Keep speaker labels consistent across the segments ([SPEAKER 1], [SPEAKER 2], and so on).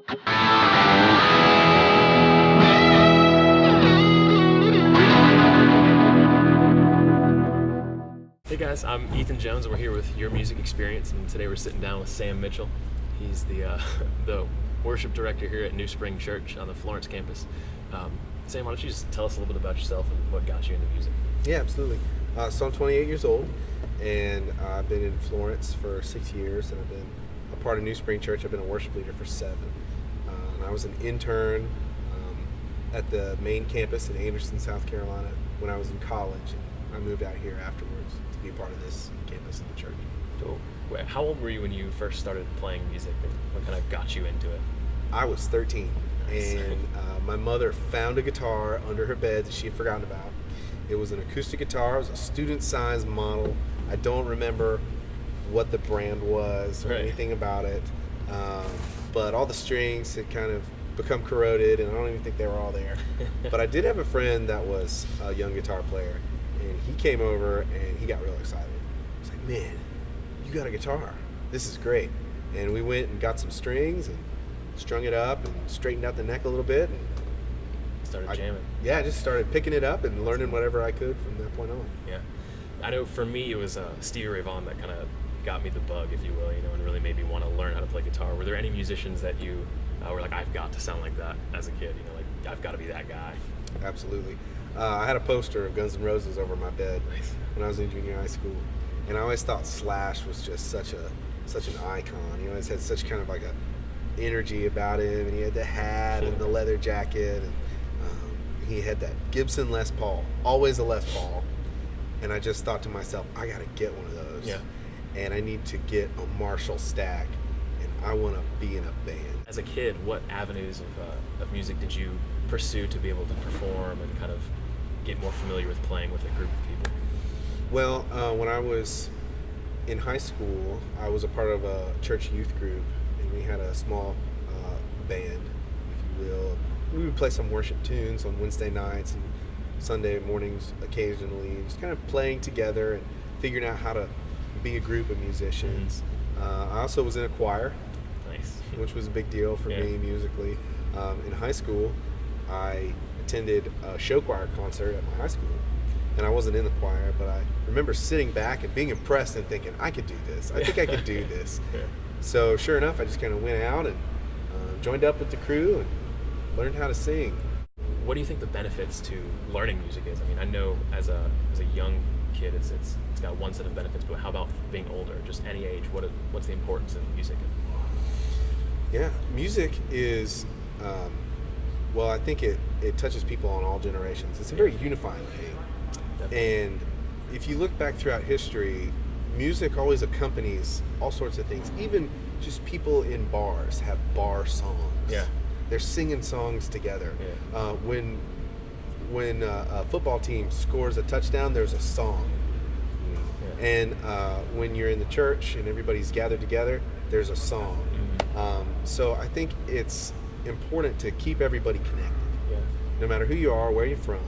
[SPEAKER 1] Hey guys, I'm Ethan Jones, and we're here with Your Music Experience, and today we're sitting down with Sam Mitchell. He's the the worship director here at Newspring Church on the Florence campus. Sam, why don't you just tell us a little bit about yourself and what got you into music?
[SPEAKER 2] Yeah, absolutely. So I'm 28 years old, and I've been in Florence for 6 years, and I've been a part of Newspring Church. I've been a worship leader for 7. And I was an intern at the main campus in Anderson, South Carolina when I was in college. And I moved out here afterwards to be a part of this campus of the church.
[SPEAKER 1] Cool. How old were you when you first started playing music, and what kind of got you into it?
[SPEAKER 2] I was 13,
[SPEAKER 1] Nice.
[SPEAKER 2] and my mother found a guitar under her bed that she had forgotten about. It was an acoustic guitar. It was a student-sized model. I don't remember what the brand was or
[SPEAKER 1] Right.
[SPEAKER 2] anything about it, but all the strings had kind of become corroded, and I don't even think they were all there. But I did have a friend that was a young guitar player, and he came over and he got real excited. He's like, "Man, you got a guitar. This is great." And we went and got some strings and strung it up and straightened out the neck a little bit, and
[SPEAKER 1] Started jamming.
[SPEAKER 2] I just started picking it up and learning whatever I could from that point on.
[SPEAKER 1] Yeah, I know for me it was Stevie Ray Vaughan that kind of got me the bug, if you will, and really made me want to learn how to play guitar. Were there any musicians that you were like, I've got to sound like that as a kid? Like I've got to be that guy.
[SPEAKER 2] Absolutely. I had a poster of Guns N' Roses over my bed
[SPEAKER 1] Nice.
[SPEAKER 2] when I was in junior high school, and I always thought Slash was just such an icon. He always had such kind of like a energy about him, and he had the hat and the leather jacket, and he had that Gibson Les Paul, always a Les Paul. And I just thought to myself, I got to get one of those.
[SPEAKER 1] Yeah.
[SPEAKER 2] And I need to get a Marshall stack, and I want to be in a band.
[SPEAKER 1] As a kid, what avenues of music did you pursue to be able to perform and kind of get more familiar with playing with a group of people?
[SPEAKER 2] Well, when I was in high school, I was a part of a church youth group, and we had a small band, if you will. We would play some worship tunes on Wednesday nights and Sunday mornings occasionally, just kind of playing together and figuring out how to be a group of musicians. I also was in a choir,
[SPEAKER 1] Nice.
[SPEAKER 2] which was a big deal for
[SPEAKER 1] Yeah.
[SPEAKER 2] me musically. In high school, I attended a show choir concert at my high school, and I wasn't in the choir, but I remember sitting back and being impressed and thinking, I could do this. I think I could do this.
[SPEAKER 1] Yeah.
[SPEAKER 2] So sure enough, I just kind of went out and joined up with the crew and learned how to sing.
[SPEAKER 1] What do you think the benefits to learning music is? I mean, I know as a young kid, it's got one set of benefits, but how about being older, just any age? What's the importance of music?
[SPEAKER 2] Yeah, music is, well, I think it touches people on all generations. It's a very unifying thing.
[SPEAKER 1] Definitely.
[SPEAKER 2] And if you look back throughout history, music always accompanies all sorts of things. Even just people in bars have bar songs.
[SPEAKER 1] Yeah.
[SPEAKER 2] They're singing songs together.
[SPEAKER 1] Yeah.
[SPEAKER 2] When a football team scores a touchdown, there's a song.
[SPEAKER 1] Yeah.
[SPEAKER 2] And when you're in the church and everybody's gathered together, there's a song. So I think it's important to keep everybody connected.
[SPEAKER 1] Yeah.
[SPEAKER 2] No matter who you are, where you're from,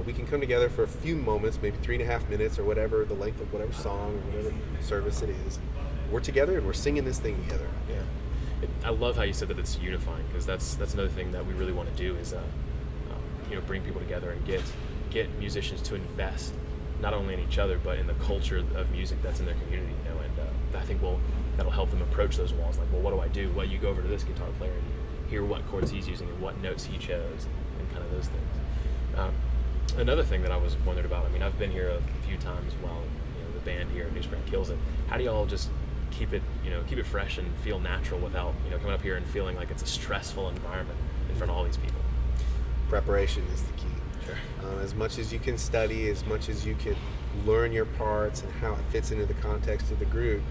[SPEAKER 2] we can come together for a few moments, maybe 3.5 minutes or whatever, the length of whatever song or whatever service it is. We're together and we're singing this thing together.
[SPEAKER 1] Yeah. I love how you said that it's unifying, because that's another thing that we really want to do is bring people together and get musicians to invest not only in each other but in the culture of music that's in their community. And I think that'll help them approach those walls. Like, well, what do I do? Well, you go over to this guitar player and you hear what chords he's using and what notes he chose and kind of those things. Another thing that I was wondering about, I mean, I've been here a few times while the band here at Newspring kills it. How do y'all just keep it fresh and feel natural without coming up here and feeling like it's a stressful environment in front of all these people?
[SPEAKER 2] Preparation is the key.
[SPEAKER 1] Sure.
[SPEAKER 2] As much as you can study, as much as you can learn your parts and how it fits into the context of the group,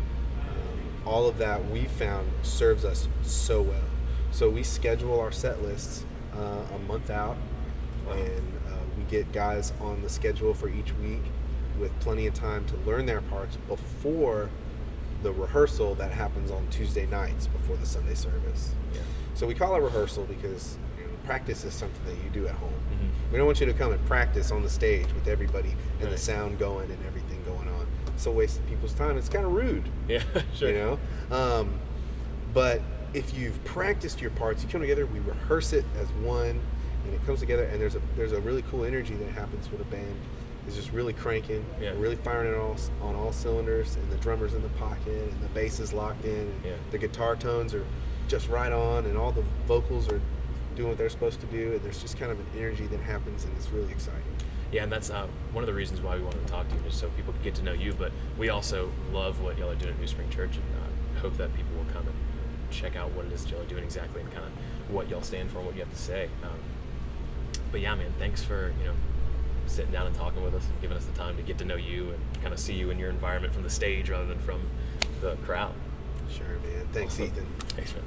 [SPEAKER 2] all of that we found serves us so well. So we schedule our set lists a month out, and we get guys on the schedule for each week with plenty of time to learn their parts before the rehearsal that happens on Tuesday nights before the Sunday service.
[SPEAKER 1] Yeah.
[SPEAKER 2] So we call it rehearsal because practice is something that you do at home.
[SPEAKER 1] Mm-hmm.
[SPEAKER 2] We don't want you to come and practice on the stage with everybody and
[SPEAKER 1] Right.
[SPEAKER 2] the sound going and everything going on. It's a waste of people's time. It's kind of rude.
[SPEAKER 1] Yeah, sure.
[SPEAKER 2] But if you've practiced your parts, you come together, we rehearse it as one, and it comes together, and there's a really cool energy that happens with a band. It's just really cranking, really firing it on all cylinders, and the drummer's in the pocket, and the bass is locked in, and the guitar tones are just right on, and all the vocals are doing what they're supposed to do, and there's just kind of an energy that happens, and it's really exciting.
[SPEAKER 1] Yeah, and that's one of the reasons why we wanted to talk to you, just so people can get to know you. But we also love what y'all are doing at Newspring Church, and hope that people will come and check out what it is y'all are doing exactly, and kind of what y'all stand for and what you have to say. But yeah, man, thanks for sitting down and talking with us and giving us the time to get to know you and kind of see you in your environment from the stage rather than from the crowd.
[SPEAKER 2] Sure, man. Thanks,
[SPEAKER 1] Awesome.
[SPEAKER 2] Ethan.
[SPEAKER 1] Thanks, man.